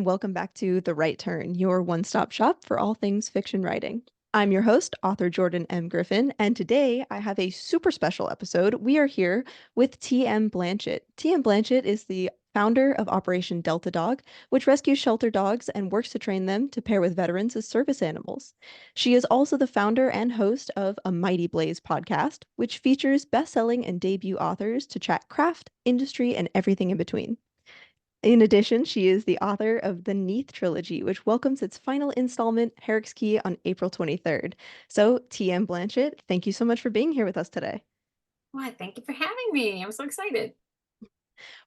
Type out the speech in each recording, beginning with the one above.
and welcome back to The Right Turn, your one-stop shop for all things fiction writing. I'm your host, author Jordan M. Griffin, and today I have a super special episode. We are here with T M Blanchet. T M Blanchet is the founder of Operation Delta Dog, which rescues shelter dogs and works to train them to pair with veterans as service animals. She is also the founder and host of A Mighty Blaze podcast, which features best-selling and debut authors to chat craft, industry, and everything in between. In addition, she is the author of the Neath trilogy, which welcomes its final installment, Herrick's Key, on April 23rd. So, T M Blanchet, thank you so much for being here with us today. Why, thank you for having me. I'm so excited.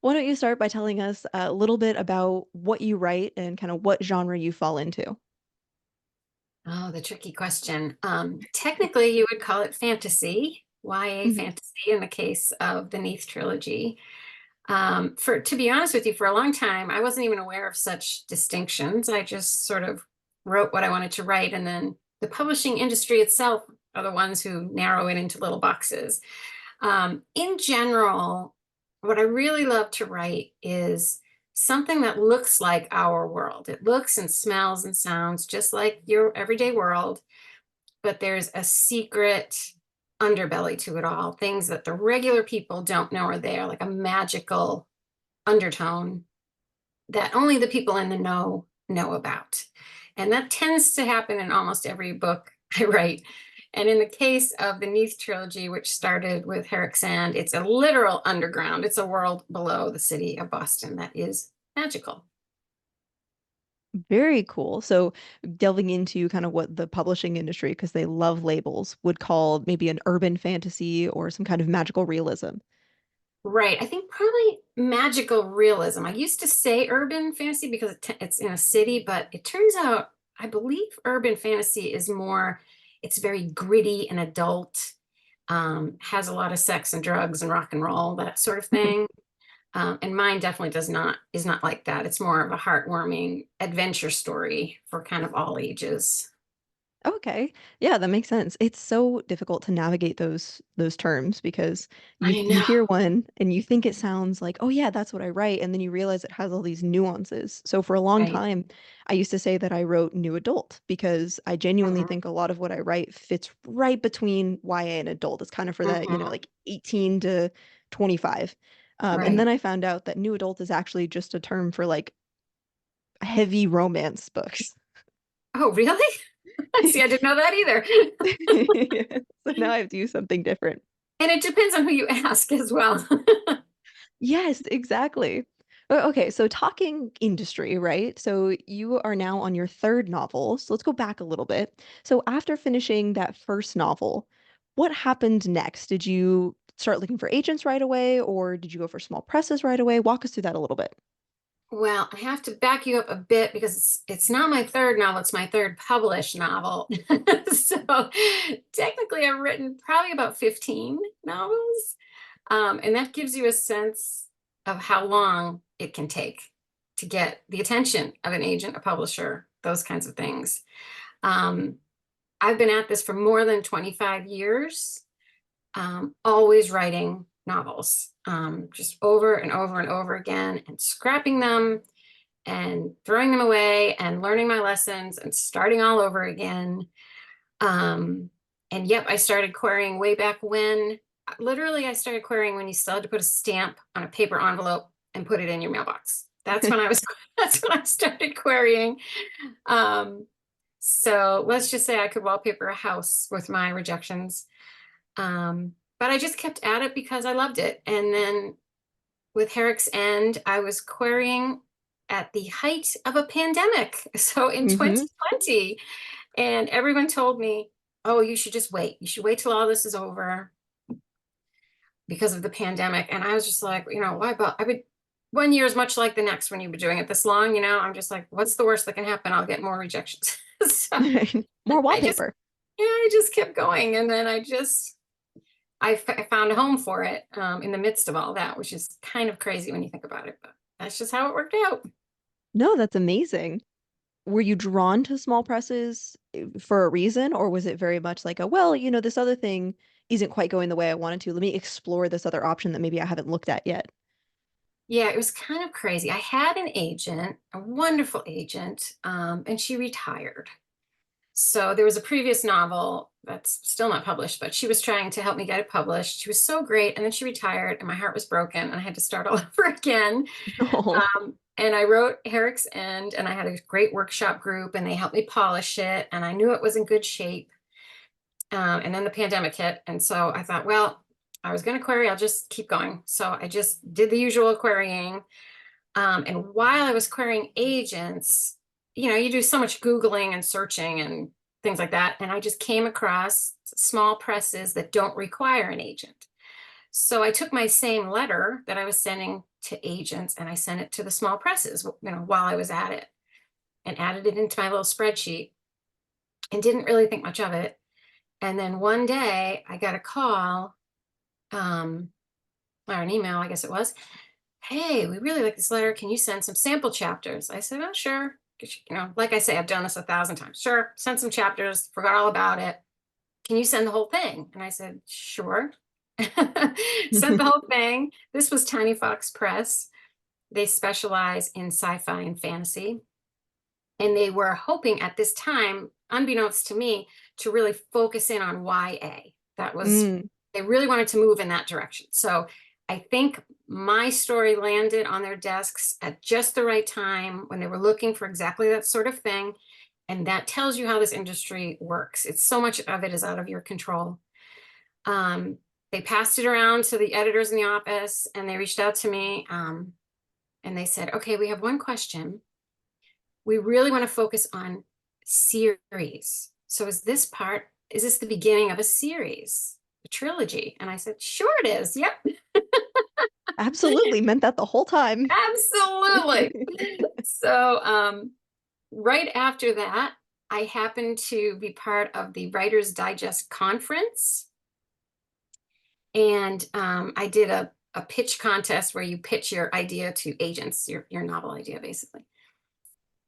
Why don't you start by telling us a little bit about what you write and kind of what genre you fall into? Oh, the tricky question. Technically, you would call it fantasy, YA Mhm. fantasy in the case of the Neath trilogy. To be honest with you, for a long time, I wasn't even aware of such distinctions. I just sort of wrote what I wanted to write, and then the publishing industry itself are the ones who narrow it into little boxes. In general, what I really love to write is something that looks like our world. It looks and smells and sounds just like your everyday world, but there's a secret underbelly to it all, things that the regular people don't know are there, like a magical undertone that only the people in the know about. And that tends to happen in almost every book I write. And in the case of the Neath trilogy, which started with Herrick Sand, it's a literal underground. It's a world below the city of Boston that is magical. Very cool. So, delving into kind of what the publishing industry, because they love labels, would call maybe an urban fantasy or some kind of magical realism. Right. I think probably magical realism. I used to say urban fantasy because it's in a city, but it turns out I believe urban fantasy is more, it's very gritty and adult, has a lot of sex and drugs and rock and roll, that sort of thing. And mine definitely is not like that. It's more of a heartwarming adventure story for kind of all ages. Okay. Yeah, that makes sense. It's so difficult to navigate those terms because I you know. hear one and you think it sounds like, "Oh yeah, that's what I write," and then you realize it has all these nuances. So for a long Right. time, I used to say that I wrote new adult because I genuinely Mhm, think a lot of what I write fits right between YA and adult. It's kind of for that, mhm. like 18 to 25. And then Right. I found out that new adult is actually just a term for like heavy romance books. Oh, really? See, I didn't know that either. So now I have to use something different. And it depends on who you ask as well. Yes, exactly. Okay, so talking industry, right? So you are now on your third novel. So let's go back a little bit. So after finishing that first novel, what happened next? Did you start looking for agents right away, or did you go for small presses right away? Walk us through that a little bit. Well, I have to back you up a bit because it's not my third novel, it's my third published novel. So technically I've written probably about 15 novels. And that gives you a sense of how long it can take to get the attention of an agent, a publisher, those kinds of things. Um, I've been at this for more than 25 years, always writing novels, just over and over and over again, and scrapping them and throwing them away and learning my lessons and starting all over again. Um, and yep, I started querying way back when. Literally, I started querying when you still had to put a stamp on a paper envelope and put it in your mailbox. That's when I was. That's when I started querying. Um, so let's just say I could wallpaper a house with my rejections. But I just kept at it because I loved it. And then with Herrick's End, I was querying at the height of a pandemic. So in Hmm. 2020, and everyone told me, oh, you should just wait. You should wait till all this is over because of the pandemic. And I was just like, why? But I would, 1 year is much like the next when you've been doing it this long, I'm just like, what's the worst that can happen? I'll get more rejections. So More I just, wallpaper. yeah, I just kept going. And then I found a home for it in the midst of all that, which is kind of crazy when you think about it, but that's just how it worked out. No, that's amazing. Were you drawn to small presses for a reason, or was it very much like a, well, this other thing isn't quite going the way I wanted to. Let me explore this other option that maybe I haven't looked at yet. Yeah, it was kind of crazy. I had an agent, a wonderful agent, and she retired. So there was a previous novel that's still not published, but she was trying to help me get it published. She was so great. And then she retired and my heart was broken and I had to start all over again. Oh, And I wrote Herrick's End and I had a great workshop group and they helped me polish it and I knew it was in good shape. And then the pandemic hit. And so I thought, well, I was going to query, I'll just keep going. So I just did the usual querying. And while I was querying agents, you do so much Googling and searching and things like that. And I just came across small presses that don't require an agent. So I took my same letter that I was sending to agents and I sent it to the small presses, while I was at it and added it into my little spreadsheet and didn't really think much of it. And then one day I got a call, um, or an email, I guess it was. Hey, we really like this letter. Can you send some sample chapters? I said, oh, sure. Like I say, I've done this 1,000 times. Sure, send some chapters, forgot all about it. Can you send the whole thing? And I said, sure. Sent the whole thing. This was Tiny Fox Press. They specialize in sci-fi and fantasy. And they were hoping at this time, unbeknownst to me, to really focus in on YA. mm. They really wanted to move in that direction. So I think my story landed on their desks at just the right time when they were looking for exactly that sort of thing. And that tells you how this industry works. It's so much of it is out of your control. Um, they passed it around to the editors in the office and they reached out to me and they said, okay, we have one question. We really want to focus on series. So is this the beginning of a series, a trilogy? And I said, sure it is. Yep, Absolutely meant that the whole time. absolutely. So right after that, I happened to be part of the Writer's Digest conference. And I did a pitch contest where you pitch your idea to agents, your novel idea, basically.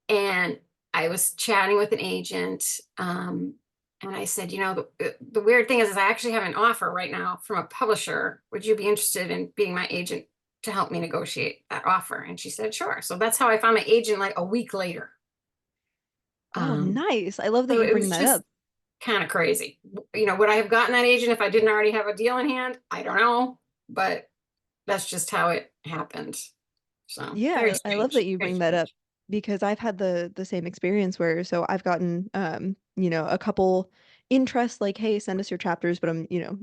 And I was chatting with an agent, and I said, the weird thing is I actually have an offer right now from a publisher. Would you be interested in being my agent to help me negotiate that offer? And she said, sure. So that's how I found my agent like a week later. Oh, Um, nice. I love that so you it bring was that just up. kind of crazy. Would I have gotten that agent if I didn't already have a deal in hand? I don't know, but that's just how it happened. So very Yeah, I love that strange, you very bring that up strange. because I've had the same experience where so I've gotten a couple interests like, hey, send us your chapters, but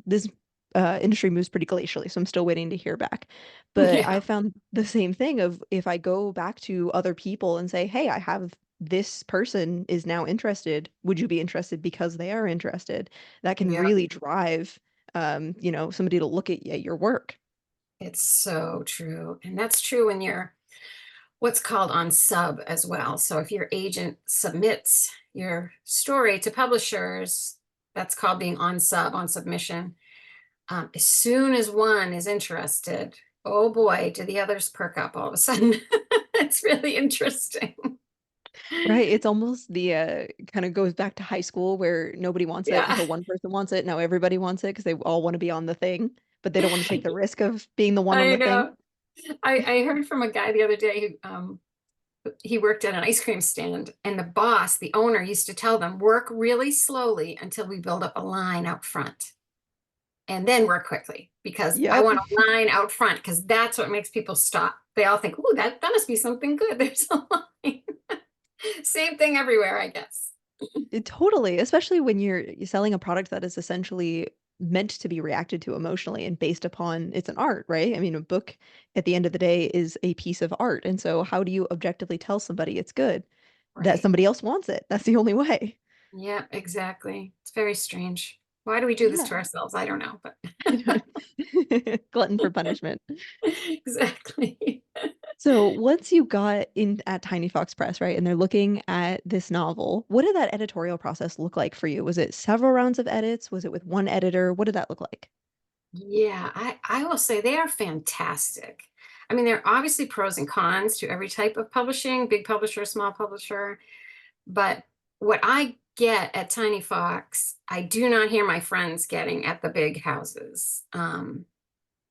this industry moves pretty glacially, so I'm still waiting to hear back. But I Yeah, found the same thing of if I go back to other people and say, hey, I have this person is now interested, would you be interested because they are interested? That can yeah. really drive somebody to look at your work. It's so true. And that's true when you're what's called on sub as well. So if your agent submits your story to publishers, that's called being on sub, on submission. As soon as one is interested, oh boy, do the others perk up all of a sudden. It's really interesting. Right. It's almost the kind of goes back to high school where nobody wants it Yeah, until one person wants it. Now everybody wants it because they all want to be on the thing, but they don't want to take the risk of being the one on I the thing. know. I heard from a guy the other day who he worked at an ice cream stand and the boss, the owner, used to tell them, work really slowly until we build up a line out front and then work quickly because I Yep. want a line out front because that's what makes people stop. They all think, oh, that must be something good. There's a line. Same thing everywhere, I guess. Totally, especially when you're selling a product that is essentially meant to be reacted to emotionally and based upon it's an art, right? I mean, a book at the end of the day is a piece of art. And so how do you objectively tell somebody it's good? That Right. somebody else wants it. That's the only way. Yeah, exactly. It's very strange. Why do we do this Yeah. to ourselves? I don't know, but Glutton for punishment. exactly. So once you got in at Tiny Fox Press, right, and they're looking at this novel, what did that editorial process look like for you? Was it several rounds of edits? Was it with one editor? What did that look like? Yeah, I will say they are fantastic. I mean, there are obviously pros and cons to every type of publishing, big publisher, small publisher. But what I get at Tiny Fox, I do not hear my friends getting at the big houses.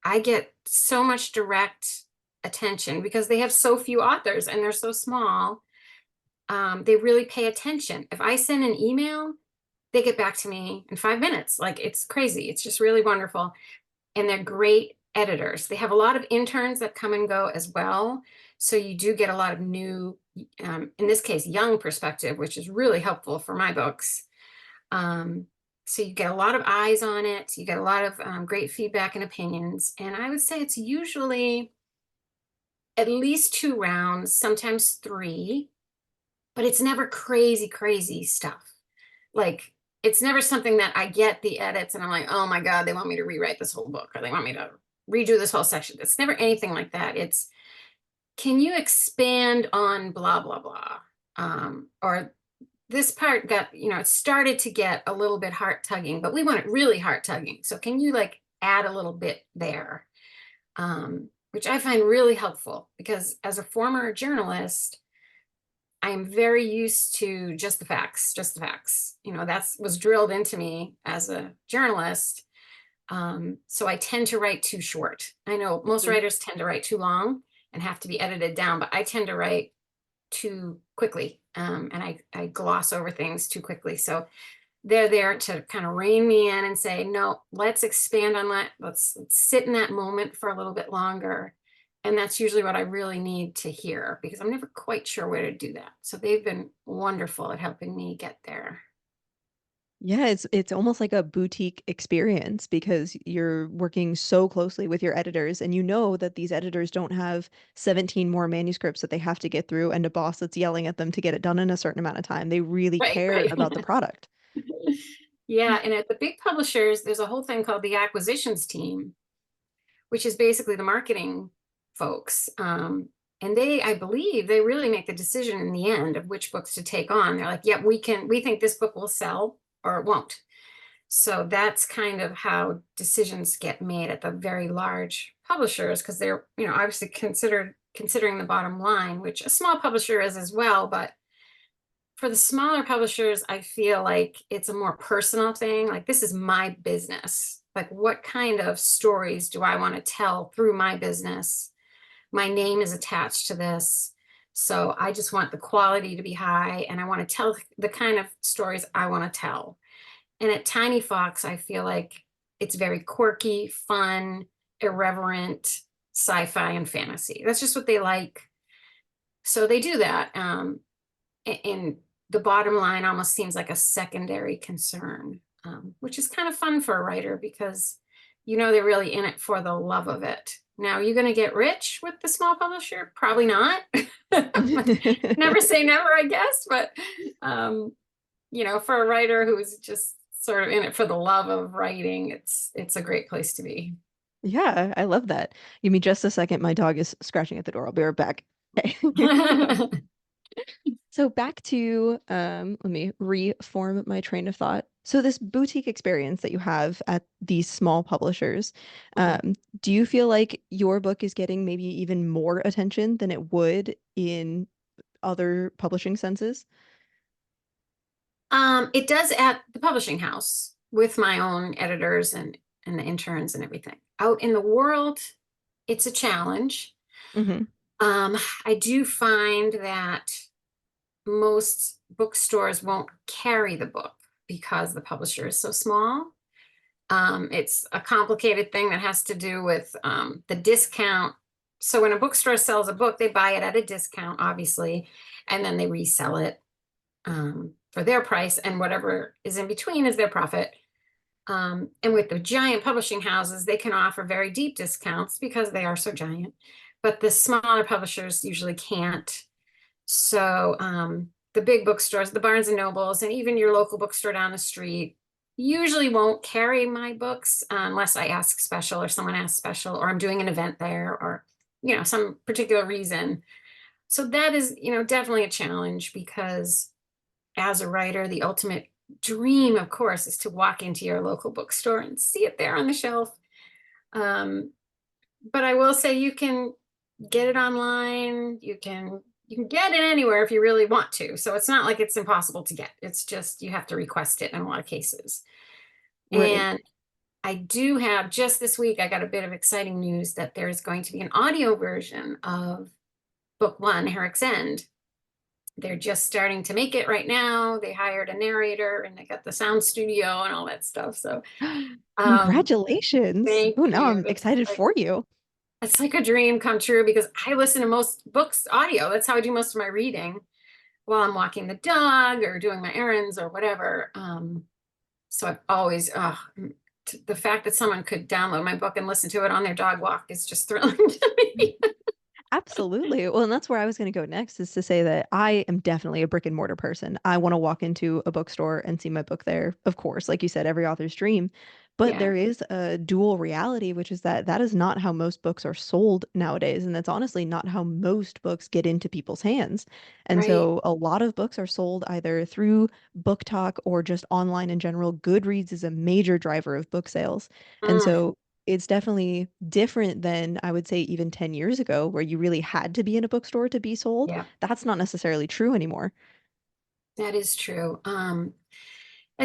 I get so much direct attention because they have so few authors and they're so small. They really pay attention. If I send an email, they get back to me in 5 minutes. Like it's crazy. It's just really wonderful. And they're great editors. They have a lot of interns that come and go as well. So you do get a lot of new, in this case, young perspective, which is really helpful for my books. Um, so you get a lot of eyes on it. You get a lot of great feedback and opinions. And I would say it's usually at least 2 rounds, sometimes 3, but it's never crazy, crazy stuff. Like it's never something that I get the edits and I'm like, oh my God, they want me to rewrite this whole book or they want me to redo this whole section. It's never anything like that. It's, can you expand on blah, blah, blah? Or this part got, it started to get a little bit heart tugging, but we want it really heart tugging. So can you like add a little bit there? Which I find really helpful because as a former journalist, I'm very used to just the facts, just the facts. That's was drilled into me as a journalist. So I tend to write too short. I know most Mhm. writers tend to write too long and have to be edited down, but I tend to write too quickly. And I gloss over things too quickly. So they're there to kind of rein me in and say, no, let's expand on that. Let's sit in that moment for a little bit longer. And that's usually what I really need to hear because I'm never quite sure where to do that. So they've been wonderful at helping me get there. Yeah, it's almost like a boutique experience because you're working so closely with your editors and you know that these editors don't have 17 more manuscripts that they have to get through and a boss that's yelling at them to get it done in a certain amount of time. They really Right, care right. about the product. Yeah, and at the big publishers, there's a whole thing called the acquisitions team, which is basically the marketing folks. And they, I believe, they really make the decision in the end of which books to take on. They're like, yeah, we think this book will sell or it won't. So that's kind of how decisions get made at the very large publishers because they're, obviously considering the bottom line, which a small publisher is as well. But for the smaller publishers, I feel like it's a more personal thing. Like this is my business. Like what kind of stories do I want to tell through my business? My name is attached to this. So I just want the quality to be high and I want to tell the kind of stories I want to tell. And at Tiny Fox, I feel like it's very quirky, fun, irreverent, sci-fi and fantasy. That's just what they like. So they do that. And the bottom line almost seems like a secondary concern, which is kind of fun for a writer because they're really in it for the love of it. Now, are you going to get rich with the small publisher? Probably not. Never say never, I guess. But for a writer who's just sort of in it for the love of writing, it's a great place to be. Yeah, I love that. Give me just a second. My dog is scratching at the door. I'll be right back. So back to let me reform my train of thought. So this boutique experience that you have at these small publishers, do you feel like your book is getting maybe even more attention than it would in other publishing senses? It does at the publishing house with my own editors and the interns and everything. Out in the world, it's a challenge. Hmm. Um, I do find that most bookstores won't carry the book because the publisher is so small. It's a complicated thing that has to do with the discount. So when a bookstore sells a book, they buy it at a discount, obviously, and then they resell it for their price, and whatever is in between is their profit. And with the giant publishing houses, they can offer very deep discounts because they are so giant, but the smaller publishers usually can't. So the big bookstores, the Barnes and Nobles, and even your local bookstore down the street usually won't carry my books unless I ask special or someone asks special or I'm doing an event there or some particular reason. So that is definitely a challenge because as a writer, the ultimate dream, of course, is to walk into your local bookstore and see it there on the shelf. Um, but I will say you can get it online. You can get it anywhere if you really want to. So it's not like it's impossible to get. It's just you have to request it in a lot of cases. Right. And I do have just this week, I got a bit of exciting news that there's going to be an audio version of book one, Herrick's End. They're just starting to make it right now. They hired a narrator and they got the sound studio and all that stuff. So, um, Congratulations. thank Oh, now you. I'm excited for you. It's like a dream come true because I listen to most books audio. That's how I do most of my reading while I'm walking the dog or doing my errands or whatever. So I've always, the fact that someone could download my book and listen to it on their dog walk is just thrilling to me. Absolutely. Well, and that's where I was going to go next is to say that I am definitely a brick and mortar person. I want to walk into a bookstore and see my book there, of course, like you said, every author's dream. But Yeah, there is a dual reality, which is that that is not how most books are sold nowadays. And that's honestly not how most books get into people's hands. And right. so a lot of books are sold either through Book Talk or just online in general. Goodreads is a major driver of book sales. And Mm, so it's definitely different than I would say even 10 years ago, where you really had to be in a bookstore to be sold. yeah, That's not necessarily true anymore. that is true. And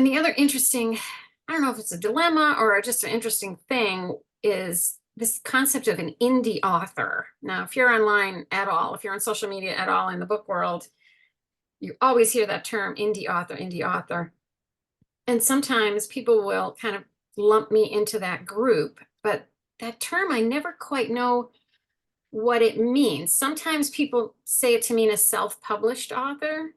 the other interesting, I don't know if it's a dilemma or just an interesting thing, is this concept of an indie author. Now, if you're online at all, if you're on social media at all in the book world, you always hear that term indie author, indie author. And sometimes people will kind of lump me into that group, but that term, I never quite know what it means. Sometimes people say it to mean a self-published author,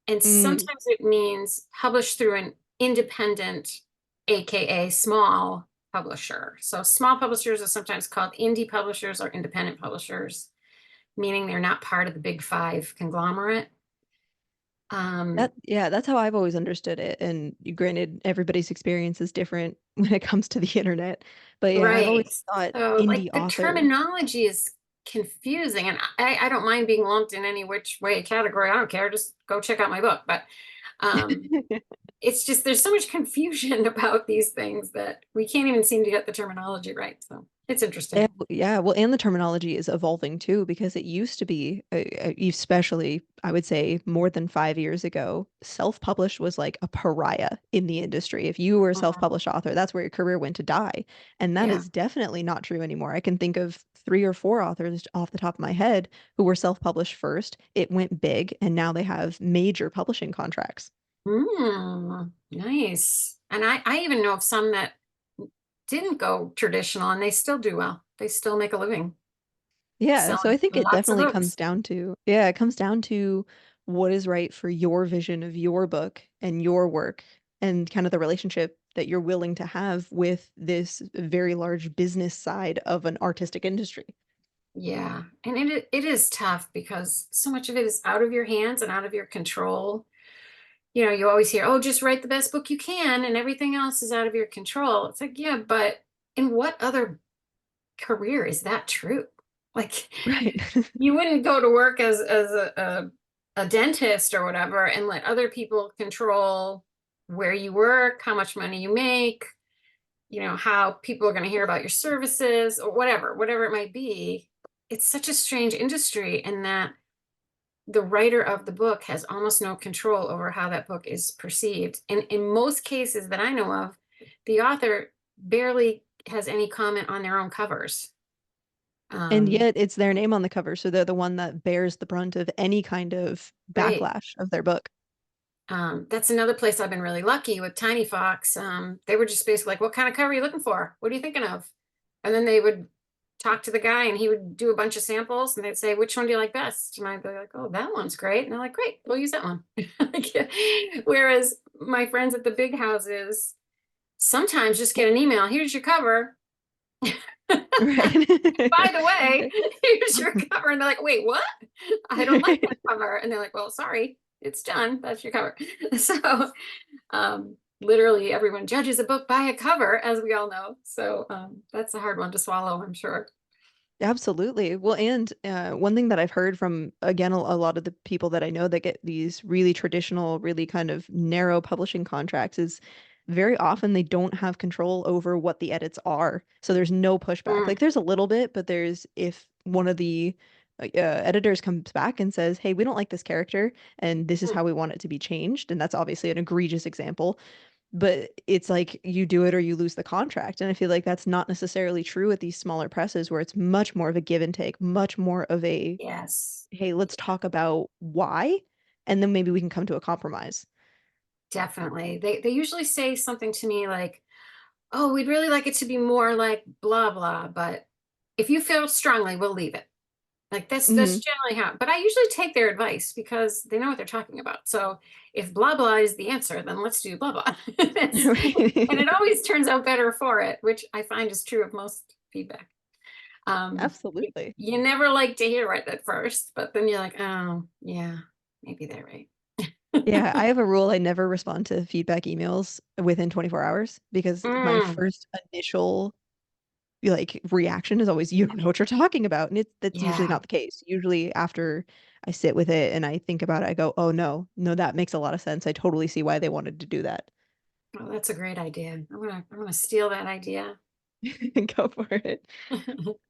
and Mm. sometimes it means published through an independent, AKA small publisher. So small publishers are sometimes called indie publishers or independent publishers, meaning they're not part of the big five conglomerate. Um, Yeah, that's how I've always understood it. And granted, everybody's experience is different when it comes to the internet. But yeah, I've always right. thought So indie like the author. terminology is confusing, and I don't mind being lumped in any which way category. I don't care. Just go check out my book. But um, it's just there's so much confusion about these things that we can't even seem to get the terminology right. So it's Yeah, interesting. yeah, well, and the terminology is evolving too, because it used to be, especially, I would say, more than 5 years ago, self-published was like a pariah in the industry. If you were a Mhm. self-published author, that's where your career went to die. And that Yeah. is definitely not true anymore. I can think of three or four authors off the top of my head who were self-published first. It went big, and now they have major publishing contracts. Nice. And I even know of some that didn't go traditional and they still do well. They still make a living Yeah, so I selling think it lots of definitely comes books. down to, yeah, it comes down to what is right for your vision of your book and your work and kind of the relationship that you're willing to have with this very large business side of an artistic industry. Yeah. And it is tough because so much of it is out of your hands and out of your control. You know, you always hear, oh, just write the best book you can and everything else is out of your control. It's like, yeah, but in what other career is that true? Like, Right. you wouldn't go to work as a dentist or whatever and let other people control where you work, how much money you make, you know, how people are going to hear about your services or whatever it might be. It's such a strange industry, and that the writer of the book has almost no control over how that book is perceived. And in most cases that I know of, the author barely has any comment on their own covers. And Um, yet it's their name on the cover, so they're the one that bears the brunt of any kind of right. backlash of their book. That's another place I've been really lucky with Tiny Fox. They were just basically like, what kind of cover are you looking for? What are you thinking of? And then they would talk to the guy and he would do a bunch of samples and they'd say, which one do you like best? And I'd be like, oh, that one's great. And they're like, great, we'll use that one. Whereas my friends at the big houses sometimes just get an email, here's your cover. Right. By the way, here's your cover. And they're like, wait, what? I don't like that cover. And they're like, well, sorry, it's done. That's your cover. So literally everyone judges a book by a cover, as we all know. So that's a hard one to swallow, I'm sure. Absolutely. Well, and one thing that I've heard from, again, a lot of the people that I know that get these really traditional, really kind of narrow publishing contracts is very often they don't have control over what the edits are. So there's no pushback. Mm, Like there's a little bit, but there's if one of the editors comes back and says, "Hey, we don't like this character, and this is mm, how we want it to be changed," and that's obviously an egregious example, but it's like you do it or you lose the contract. And I feel like that's not necessarily true at these smaller presses where it's much more of a give and take, much more of a, Yes, hey, let's talk about why, and then maybe we can come to a compromise. definitely. They usually say something to me like, "Oh, we'd really like it to be more like blah blah, but if you feel strongly, we'll leave it." Like that's Hmm. generally how, but I usually take their advice because they know what they're talking about. So if blah blah is the answer, then let's do blah blah. And it Right. always turns out better for it, which I find is true of most feedback. Absolutely. You never like to hear it at first, but then you're like, oh yeah, maybe they're right. Yeah, I have a rule. I never respond to feedback emails within 24 hours because my Mm, first initial like reaction is always, you don't know what you're talking about. And that's usually yeah, not the case. Usually after I sit with it and I think about it, I go, oh no, no, that makes a lot of sense. I totally see why they wanted to do that. well, that's a great idea. I'm gonna steal that idea. Go for it.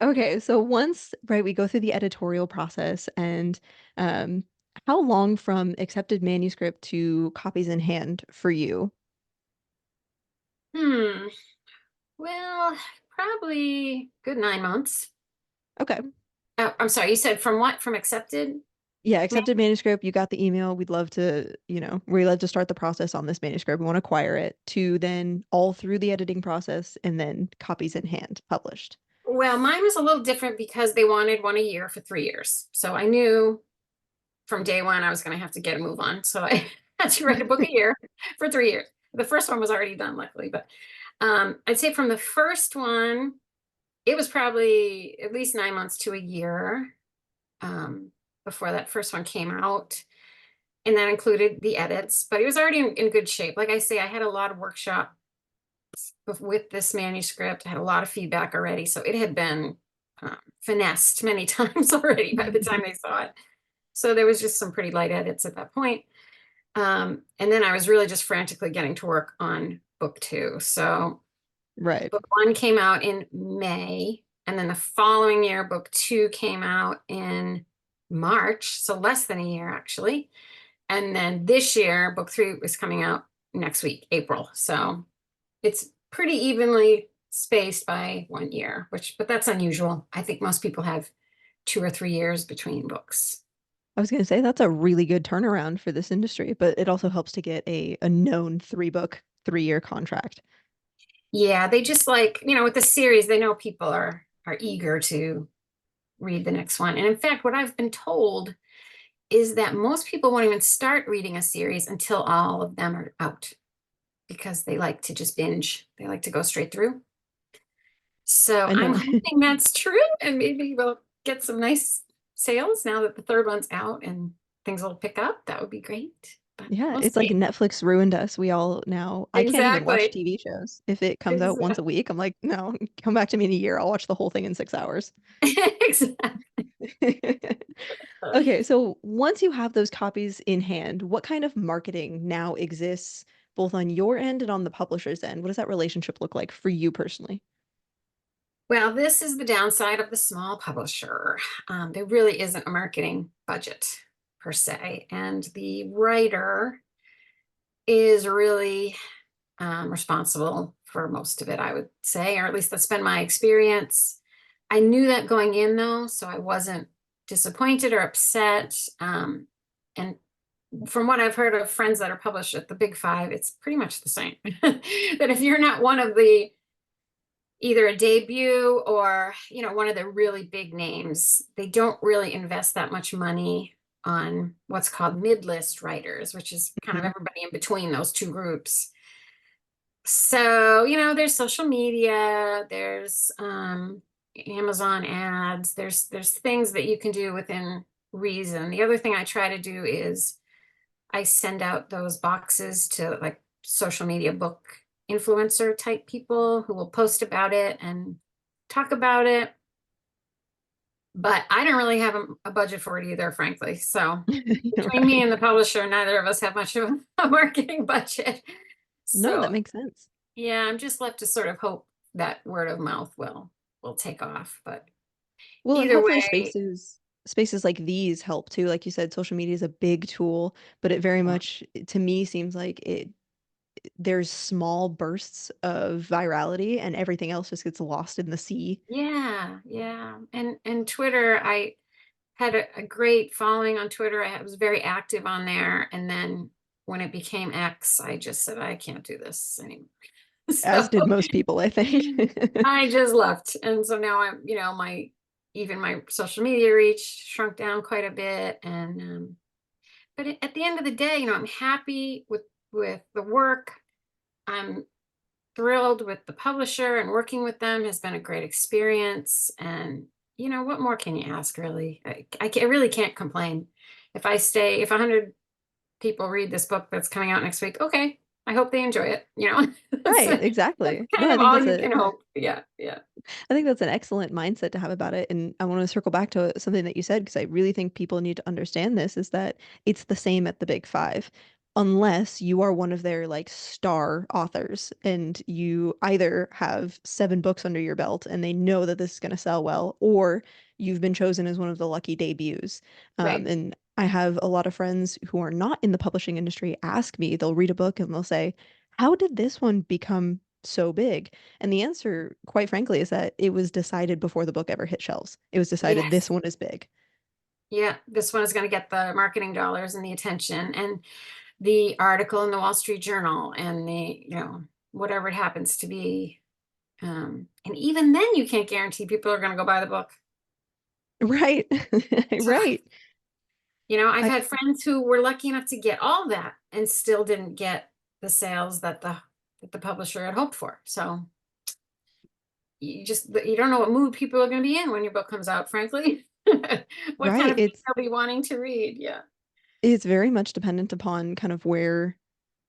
Okay, so once, right, we go through the editorial process and um how long from accepted manuscript to copies in hand for you? Hmm. Well, probably good 9 months. Okay. Oh, I'm sorry. You said from what? From accepted? Yeah, Man- accepted manuscript, you got the email. We'd love to, we'd love to start the process on this manuscript. We want to acquire it to then all through the editing process and then copies in hand published. Well, mine was a little different because they wanted one a year for 3 years. So I knew from day one I was going to have to get a move on. So I had to write a book a year for 3 years. The first one was already done, luckily, but I'd say from the first one, it was probably at least 9 months to a year um, before that first one came out. And that included the edits, but it was already in good shape. Like I say, I had a lot of workshop with this manuscript. I had a lot of feedback already, so it had been finessed many times already by the time they saw it. So there was just some pretty light edits at that point. And then I was really just frantically getting to work on book two. So Right. book one came out in May, and then the following year, book two came out in March, so less than a year actually. And then this year, book three was coming out next week, April. So it's pretty evenly spaced by 1 year, but that's unusual. I think most people have 2 or 3 years between books. I was gonna say that's a really good turnaround for this industry, but it also helps to get a known 3 book, 3 year contract. Yeah, they just like, with the series, they know people are eager to read the next one. And in fact, what I've been told is that most people won't even start reading a series until all of them are out because they like to just binge. They like to go straight through. So I I'm know. hoping that's true, and maybe we'll get some nice sales now that the third one's out and things will pick up. That would be great, but Yeah, we'll it's like see. Netflix ruined us. We all now, I can't even watch Exactly. TV shows. If it comes out once a Exactly. week, I'm like, no, come back to me in a year. I'll watch the whole thing in 6 hours. Exactly. Okay, so once you have those copies in hand, what kind of marketing now exists both on your end and on the publisher's end? What does that relationship look like for you personally? Well, this is the downside of the small publisher. There really isn't a marketing budget per se, and the writer is really responsible for most of it, I would say, or at least that's been my experience. I knew that going in though, so I wasn't disappointed or upset. And from what I've heard of friends that are published at the big five, it's pretty much the same. That if you're not one of the either a debut or one of the really big names, they don't really invest that much money on what's called mid-list writers, which is kind of Mhm. everybody in between those two groups. So, there's social media, there's Amazon ads, there's things that you can do within reason. The other thing I try to do is I send out those boxes to like social media book influencer type people who will post about it and talk about it. But I don't really have a budget for it either, frankly. So between me Right. and the publisher, neither of us have much of a marketing budget. No, So that makes sense. yeah, I'm just left to sort of hope that word of mouth will take off. But Well, and either hopefully way, spaces like these help too. Like you said, social media is a big tool, but it very yeah. much to me seems like it there's small bursts of virality and everything else just gets lost in the sea. Yeah, yeah. And Twitter, I had a great following on Twitter. I was very active on there. And then when it became X, I just said, I can't do this anymore. As So did most people, I think. I just left. And so now I'm, my even my social media reach shrunk down quite a bit. And but at the end of the day, I'm happy with the work. I'm thrilled with the publisher, and working with them has been a great experience. And what more can you ask, really? I really can't complain. If 100 people read this book that's coming out next week, okay, I hope they enjoy it. That's, Right, that's exactly. No, kind I of think all that's you a can hope. Yeah, yeah. I think that's an excellent mindset to have about it. And I want to circle back to something that you said because I really think people need to understand this is that it's the same at the big five. Unless you are one of their like star authors and you either have 7 books under your belt and they know that this is going to sell well, or you've been chosen as one of the lucky debuts. Right. And I have a lot of friends who are not in the publishing industry ask me, they'll read a book and they'll say, how did this one become so big? And the answer, quite frankly, is that it was decided before the book ever hit shelves. It was decided this Yes. one is big. Yeah. This one is going to get the marketing dollars and the attention, and the article in the Wall Street Journal, and whatever it happens to be. And even then, you can't guarantee people are going to go buy the book. Right. So, Right. I've I had friends who were lucky enough to get all that and still didn't get the sales that the publisher had hoped for. So you don't know what mood people are going to be in when your book comes out, frankly. What kind right. of things they'll be wanting to read. Yeah. It's very much dependent upon kind of where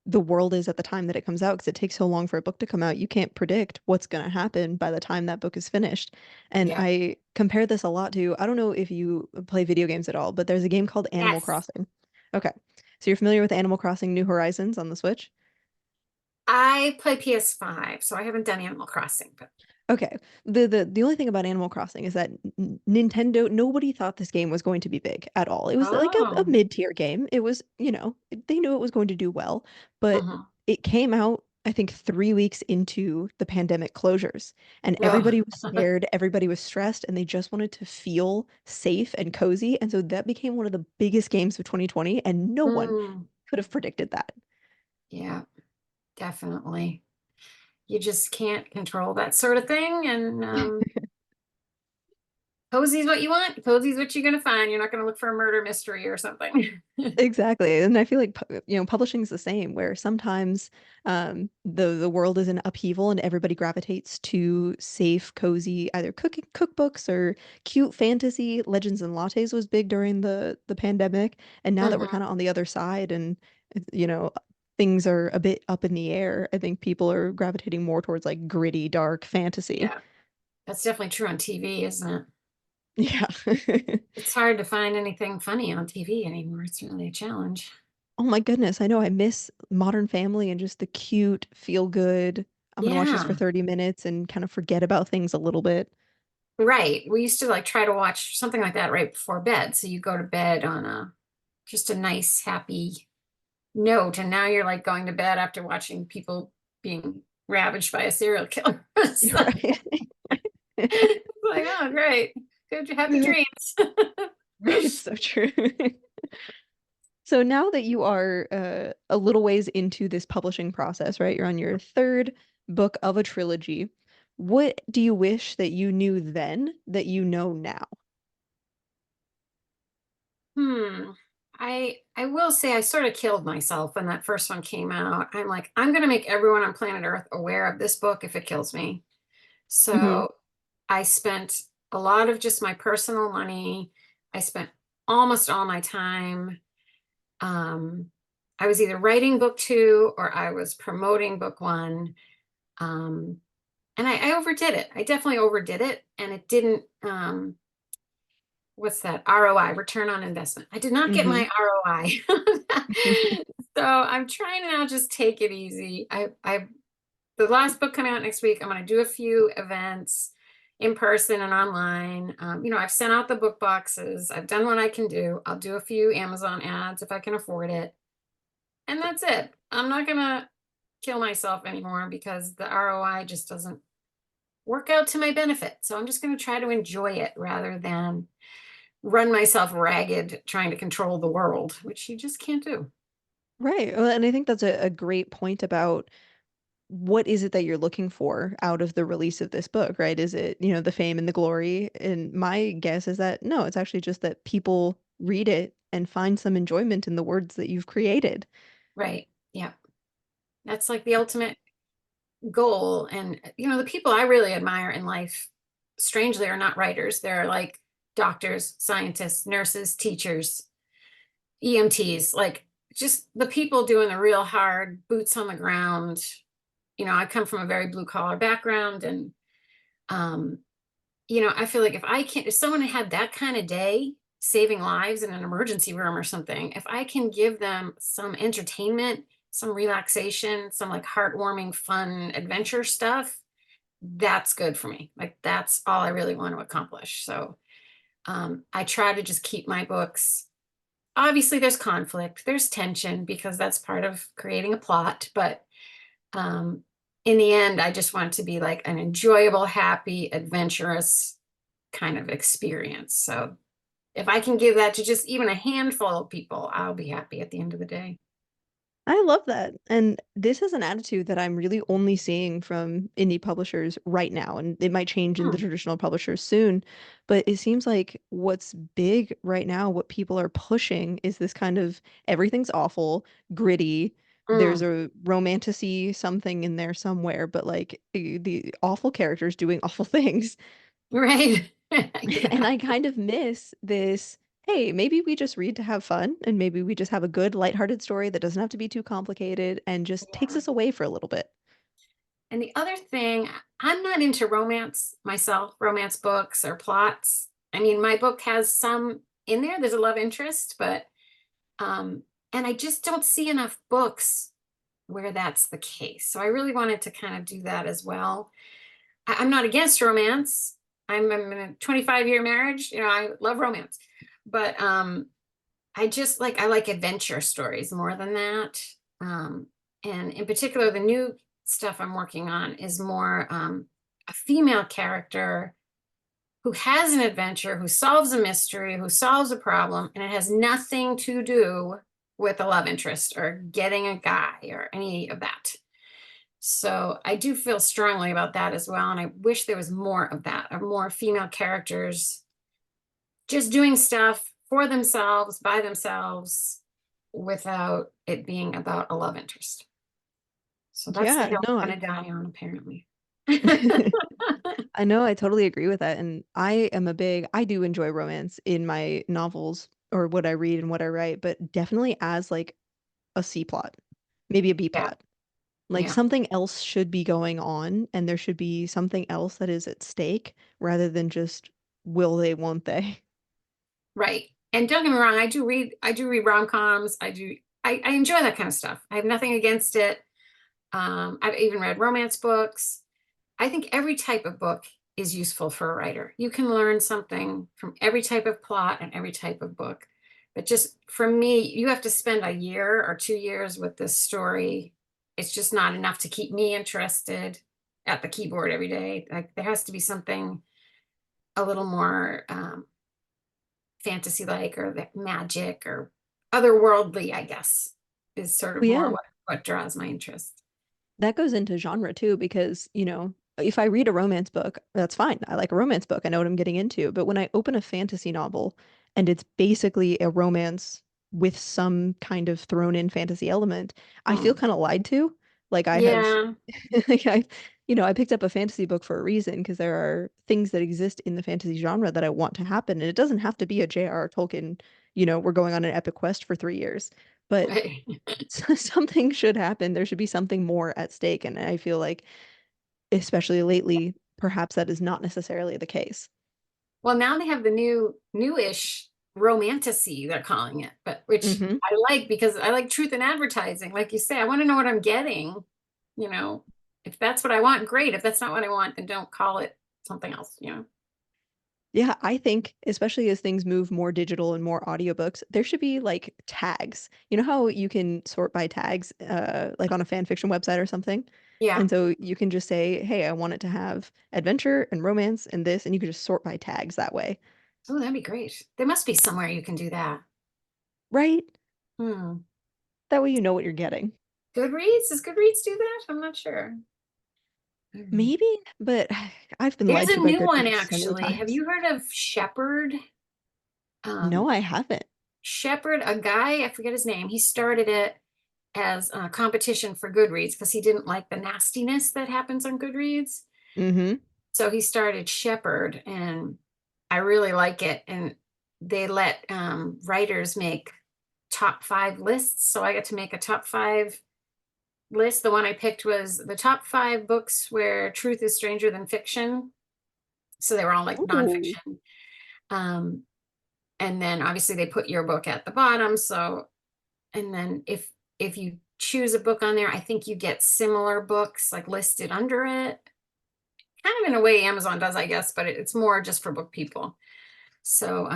the world is at the time that it comes out because it takes so long for a book to come out. You can't predict what's going to happen by the time that book is finished. And Yeah. I compare this a lot to, I don't know if you play video games at all, but there's a game called Animal Yes. Crossing. Okay. So you're familiar with Animal Crossing New Horizons on the Switch? I play PS5, so I haven't done Animal Crossing, but Okay. The only thing about Animal Crossing is that Nintendo, nobody thought this game was going to be big at all. It was like a oh. mid-tier game. It was, they knew it was going to do well, but Mhm. it came out, I think, 3 weeks into the pandemic closures, and Oh. everybody was scared, everybody was stressed, and they just wanted to feel safe and cozy. And so that became one of the biggest games of 2020, and no one Mm. could have predicted that. Yeah, definitely. You just can't control that sort of thing. And cozy is what you want. Cozy is what you're going to find. You're not going to look for a murder mystery or something. Exactly. And I feel like publishing is the same, where sometimes the world is in upheaval and everybody gravitates to safe, cozy, either cooking cookbooks or cute fantasy. Legends and Lattes was big during the pandemic, and now that we're kind Hmm. of on the other side and you know things are a bit up in the air, I think people are gravitating more towards like gritty, dark fantasy. Yeah, that's definitely true on TV, isn't it? Yeah. It's hard to find anything funny on TV anymore. It's really a challenge. Oh my goodness, I know I miss Modern Family and just the cute, feel good. I'm gonna watch this for Yeah, 30 minutes and kind of forget about things a little bit. right. We used to like try to watch something like that right before bed. So you go to bed on a just a nice, happy note. And now you're like going to bed after watching people being ravaged by a serial killer. You're So right. it's like, oh, great. Good, happy dreams. It's so true. So now that you are a little ways into this publishing process, right? You're on your third book of a trilogy. What do you wish that you knew then that you know now? Hmm. I will say I sort of killed myself when that first one came out. I'm like, I'm gonna make everyone on planet Earth aware of this book if it kills me. Hmm. So I spent a lot of just my personal money. I spent almost all my time. Um, I was either writing book two or I was promoting book one. Um, and I overdid it. I definitely overdid it. And it didn't, what's that? ROI, return on investment. I did not get Hmm. my ROI. So I'm trying to now just take it easy. The last book coming out next week, I'm going to do a few events in person and online. I've sent out the book boxes. I've done what I can do. I'll do a few Amazon ads if I can afford it. And that's it. I'm not going to kill myself anymore because the ROI just doesn't work out to my benefit. So I'm just going to try to enjoy it rather than run myself ragged trying to control the world, which you just can't do. Right. Well, and I think that's a great point about what is it that you're looking for out of the release of this book, right? Is it, the fame and the glory? And my guess is that no, it's actually just that people read it and find some enjoyment in the words that you've created. Right. Yeah. That's like the ultimate goal. And, the people I really admire in life, strangely, are not writers. They're like doctors, scientists, nurses, teachers, EMTs, like just the people doing the real hard boots on the ground. I come from a very blue collar background, and um, I feel like if someone had that kind of day saving lives in an emergency room or something, if I can give them some entertainment, some relaxation, some like heartwarming, fun adventure stuff, that's good for me. Like that's all I really want to accomplish. So I try to just keep my books. Obviously, there's conflict, there's tension because that's part of creating a plot, but um, in the end, I just want it to be like an enjoyable, happy, adventurous kind of experience. So if I can give that to just even a handful of people, I'll be happy at the end of the day. I love that. And this is an attitude that I'm really only seeing from indie publishers right now. And it might change in the Hmm. traditional publishers soon. But it seems like what's big right now, what people are pushing is this kind of everything's awful, gritty. There's Mm. a romanticy something in there somewhere, but like the awful characters doing awful things. Right. And Yeah. I kind of miss this, hey, maybe we just read to have fun and maybe we just have a good lighthearted story that doesn't have to be too complicated and just takes Yeah. us away for a little bit. And the other thing, I'm not into romance myself, romance books or plots. I mean, my book has some in there. There's a love interest, but um, and I just don't see enough books where that's the case. So I really wanted to kind of do that as well. I'm not against romance. I'm in a 25-year marriage. I love romance, but I like adventure stories more than that. Um, and in particular, the new stuff I'm working on is more a female character who has an adventure, who solves a mystery, who solves a problem, and it has nothing to do with a love interest or getting a guy or any of that. So I do feel strongly about that as well. And I wish there was more of that, of more female characters just doing stuff for themselves, by themselves, without it being about a love interest. So that's the Yeah, hill no, I'm gonna die on, apparently. I know I totally agree with that. And I do enjoy romance in my novels or what I read and what I write, but definitely as like a C plot, maybe a B Yeah, plot. Like yeah, something else should be going on and there should be something else that is at stake rather than just will they, won't they? right. And don't get me wrong, I do read rom-coms. I enjoy that kind of stuff. I have nothing against it. I've even read romance books. I think every type of book is useful for a writer. You can learn something from every type of plot and every type of book. But just for me, you have to spend a year or 2 years with this story. It's just not enough to keep me interested at the keyboard every day. Like there has to be something a little more fantasy-like or the magic or otherworldly, I guess, is sort of Well, more yeah. what draws my interest. That goes into genre too, because, if I read a romance book, that's fine. I like a romance book. I know what I'm getting into. But when I open a fantasy novel and it's basically a romance with some kind of thrown in fantasy element, I feel Hmm. kind of lied to. Like I have, Yeah, like I picked up a fantasy book for a reason because there are things that exist in the fantasy genre that I want to happen. And it doesn't have to be a J.R.R. Tolkien, we're going on an epic quest for 3 years. But right. something should happen. There should be something more at stake. And I feel like, especially lately, perhaps that is not necessarily the case. Well, now they have the newish romantasy, they're calling it, but which Hmm. I like because I like truth in advertising. Like you say, I want to know what I'm getting. You know, if that's what I want, great. If that's not what I want, then don't call it something else. Yeah, I think especially as things move more digital and more audiobooks, there should be like tags. You know how you can sort by tags, like on a fan fiction website or something? Yeah. And so you can just say, hey, I want it to have adventure and romance and this, and you can just sort by tags that way. Oh, that'd be great. There must be somewhere you can do that. Right? Hmm. That way you know what you're getting. Goodreads? Does Goodreads do that? I'm not sure. Hmm. Maybe, but I've been There's lied a to by new one Goodreads so many actually. Have times. you heard of Shepherd? No, Um, I haven't. Shepherd, a guy, I forget his name. He started it as a competition for Goodreads because he didn't like the nastiness that happens on Goodreads. Mm-hmm. So he started Shepherd, and I really like it. And they let writers make top five lists. So I got to make a top five list. The one I picked was the top five books where truth is stranger than fiction. So they were all like Ooh. nonfiction. Um, and then obviously they put your book at the bottom. So, and then if you choose a book on there, I think you get similar books like listed under it. Kind of in a way Amazon does, I guess, but it's more just for book people. So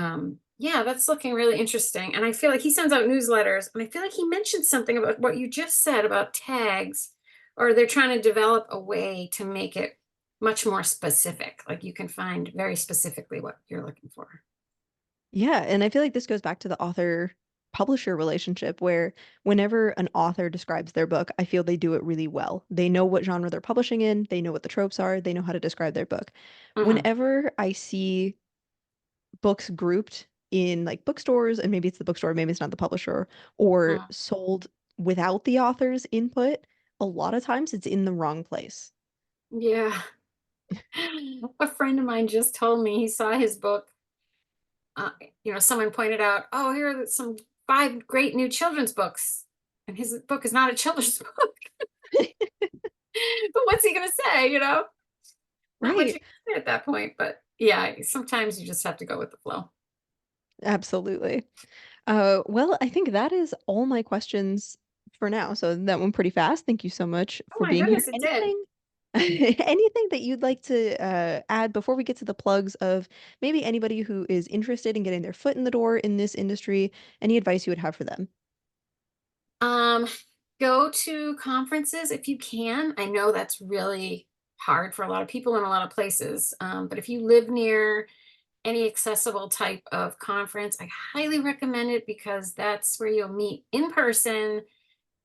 yeah, that's looking really interesting. And I feel like he sends out newsletters, and I feel like he mentioned something about what you just said about tags, or they're trying to develop a way to make it much more specific. Like you can find very specifically what you're looking for. Yeah, and I feel like this goes back to the author publisher relationship where whenever an author describes their book, I feel they do it really well. They know what genre they're publishing in, they know what the tropes are, they know how to describe their book. Hmm. Whenever I see books grouped in like bookstores, and maybe it's the bookstore, maybe it's not the publisher, or Hmm. sold without the author's input, a lot of times it's in the wrong place. Yeah. A friend of mine just told me he saw his book. Uh, someone pointed out, oh, here are some five great new children's books. And his book is not a children's book. But what's he going to say? Not much Right. you can say at that point. But yeah, sometimes you just have to go with the flow. Absolutely. Well, I think that is all my questions for now. So that went pretty fast. Thank you so much Oh for my being here. goodness, it did. Anything, anything that you'd like to add before we get to the plugs of maybe anybody who is interested in getting their foot in the door in this industry? Any advice you would have for them? Um, Go to conferences if you can. I know that's really hard for a lot of people in a lot of places. But if you live near any accessible type of conference, I highly recommend it because that's where you'll meet in person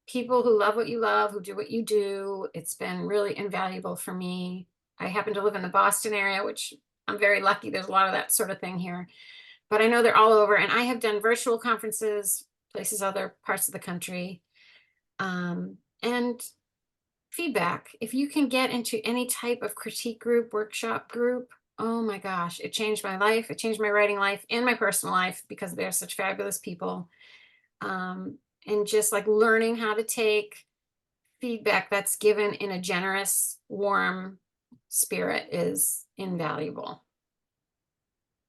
people who love what you love, who do what you do. It's been really invaluable for me. I happen to live in the Boston area, which I'm very lucky. There's a lot of that sort of thing here, but I know they're all over. And I have done virtual conferences, places, other parts of the country. And feedback. If you can get into any type of critique group, workshop group, oh my gosh, it changed my life. It changed my writing life and my personal life because they're such fabulous people. And just like learning how to take feedback that's given in a generous, warm spirit is invaluable.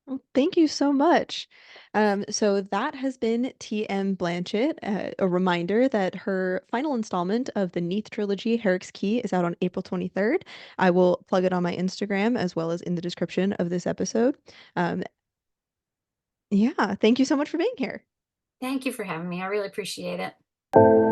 Well, thank you so much. So that has been T M Blanchet. A reminder that her final installment of the Neath trilogy, Herrick's Key, is out on April 23rd. I will plug it on my Instagram as well as in the description of this episode. Um, yeah, thank you so much for being here. Thank you for having me. I really appreciate it.